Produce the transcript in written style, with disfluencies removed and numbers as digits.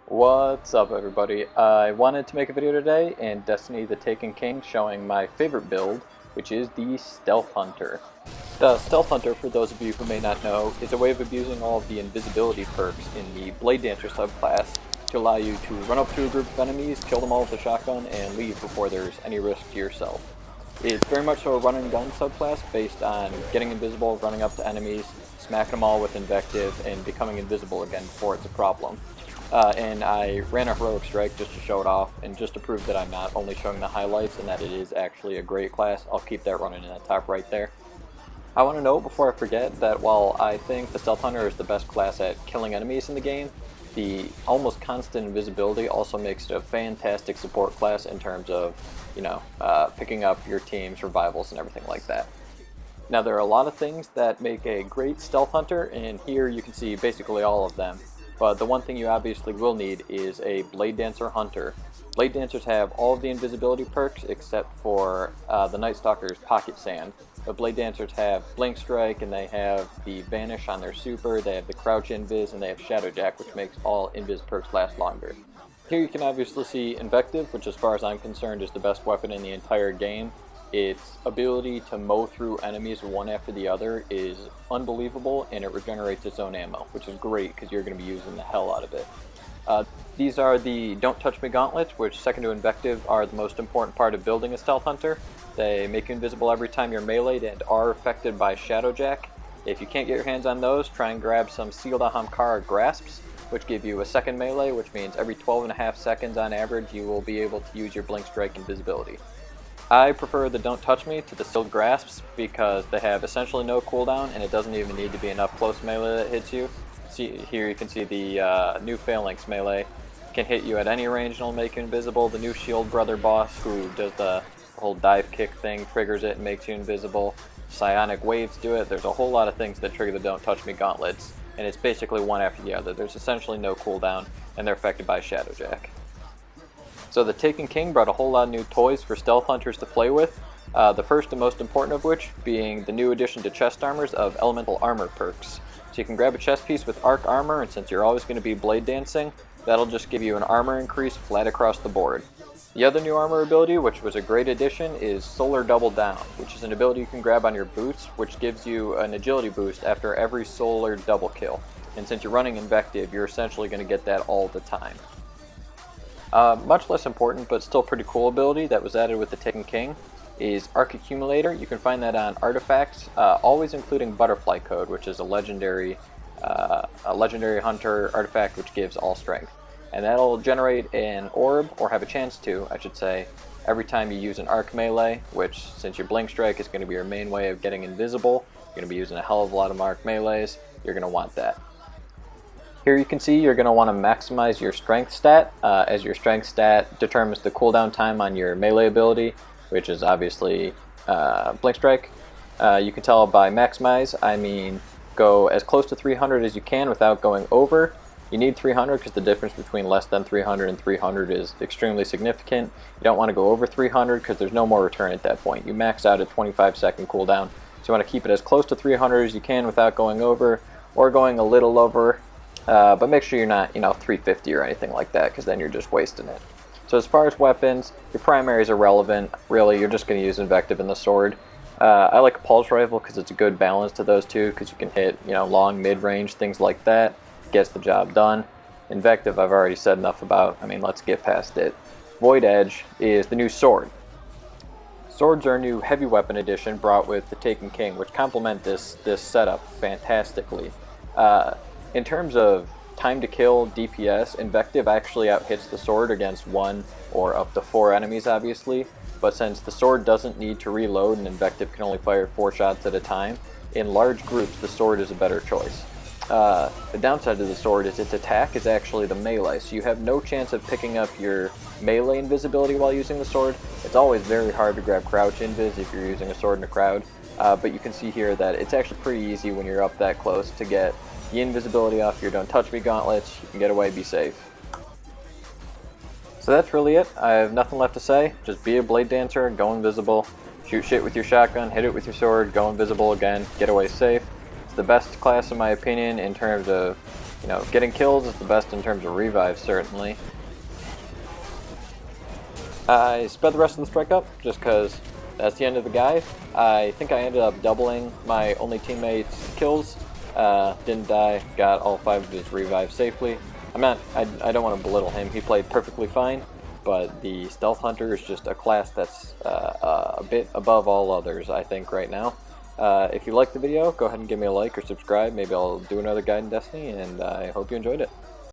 What's up, everybody? I wanted to make a video today in Destiny the Taken King showing my favorite build, which is the Stealth Hunter. The Stealth Hunter, for those of you who may not know, is a way of abusing all of the invisibility perks in the Bladedancer subclass to allow you to run up to a group of enemies, kill them all with a shotgun, and leave before there's any risk to yourself. It's very much so a run and gun subclass based on getting invisible, running up to enemies, smacking them all with Invective, and becoming invisible again before it's a problem. And I ran a heroic strike just to show it off and just to prove that I'm not only showing the highlights and that it is actually a great class. I'll keep that running in the top right there. I want to note before I forget that while I think the Stealth Hunter is the best class at killing enemies in the game, the almost constant invisibility also makes it a fantastic support class in terms of, picking up your team's revivals and everything like that. Now, there are a lot of things that make a great Stealth Hunter, and here you can see basically all of them. But the one thing you obviously will need is a Bladedancer Hunter. Bladedancers have all of the invisibility perks except for the Night Stalker's Pocket Sand. The Bladedancers have Blink Strike, and they have the Vanish on their super, they have the Crouch Invis, and they have Shadowjack, which makes all Invis perks last longer. Here you can obviously see Invective, which as far as I'm concerned is the best weapon in the entire game. Its ability to mow through enemies one after the other is unbelievable, and it regenerates its own ammo, which is great because you're going to be using the hell out of it. These are the Don't Touch Me Gauntlets, which, second to Invective, are the most important part of building a Stealth Hunter. They make you invisible every time you're meleeed and are affected by Shadowjack. If you can't get your hands on those, try and grab some sealed Ahamkara Grasps, which give you a second melee, which means every 12.5 seconds on average you will be able to use your Blink Strike invisibility. I prefer the Don't Touch Me to the Sealed Grasps because they have essentially no cooldown and it doesn't even need to be an up-close melee that hits you. Here you can see the new Phalanx melee can hit you at any range and it'll make you invisible. The new Shield Brother boss, who does the whole dive kick thing, triggers it and makes you invisible. Psionic Waves do it. There's a whole lot of things that trigger the Don't Touch Me Gauntlets, and it's basically one after the other. There's essentially no cooldown and they're affected by Shadowjack. So the Taken King brought a whole lot of new toys for Stealth Hunters to play with, the first and most important of which being the new addition to chest armors of Elemental Armor perks. So you can grab a chest piece with Arc Armor, and since you're always going to be blade dancing, that'll just give you an armor increase flat across the board. The other new armor ability, which was a great addition, is Solar Double Down, which is an ability you can grab on your boots, which gives you an agility boost after every Solar double kill. And since you're running Invective, you're essentially going to get that all the time. Much less important, but still pretty cool ability that was added with the Taken King is Arc Accumulator. You can find that on artifacts, always including Butterfly Code, which is a legendary hunter artifact which gives all strength. And that'll generate an orb, or have a chance to, I should say, every time you use an arc melee, which, since your Blink Strike is going to be your main way of getting invisible, you're going to be using a hell of a lot of arc melees, you're going to want that. Here you can see you're going to want to maximize your strength stat, as your strength stat determines the cooldown time on your melee ability, which is obviously Blink Strike. You can tell by maximize, I mean go as close to 300 as you can without going over. You need 300 because the difference between less than 300 and 300 is extremely significant. You don't want to go over 300 because there's no more return at that point. You max out at 25-second cooldown, so you want to keep it as close to 300 as you can without going over, or going a little over. But make sure you're not, 350 or anything like that, because then you're just wasting it. So as far as weapons, your primary is irrelevant. Really, you're just going to use Invective and the sword. I like a Pulse Rifle because it's a good balance to those two, because you can hit, long, mid-range, things like that. Gets the job done. Invective I've already said enough about. Let's get past it. Void Edge is the new sword. Swords are a new heavy weapon addition brought with the Taken King, which complement this setup fantastically. In terms of time to kill DPS, Invective actually outhits the sword against 1 or up to 4 enemies, obviously, but since the sword doesn't need to reload and Invective can only fire 4 shots at a time, in large groups the sword is a better choice. The downside of the sword is its attack is actually the melee, so you have no chance of picking up your melee invisibility while using the sword. It's always very hard to grab Crouch Invis if you're using a sword in a crowd, but you can see here that it's actually pretty easy when you're up that close to get the invisibility off your Don't Touch Me Gauntlets. You can get away, be safe. So that's really it. I have nothing left to say. Just be a Blade Dancer, go invisible, shoot shit with your shotgun, hit it with your sword, go invisible again, get away safe. It's the best class in my opinion in terms of you know, getting kills is the best in terms of revives, certainly. I sped the rest of the strike up just because that's the end of the guy. I think I ended up doubling my only teammate's kills. Didn't die, got all 5 of his revives safely. I don't want to belittle him, he played perfectly fine, but the Stealth Hunter is just a class that's a bit above all others, I think, right now. If you liked the video, go ahead and give me a like or subscribe. Maybe I'll do another guide in Destiny, and I hope you enjoyed it.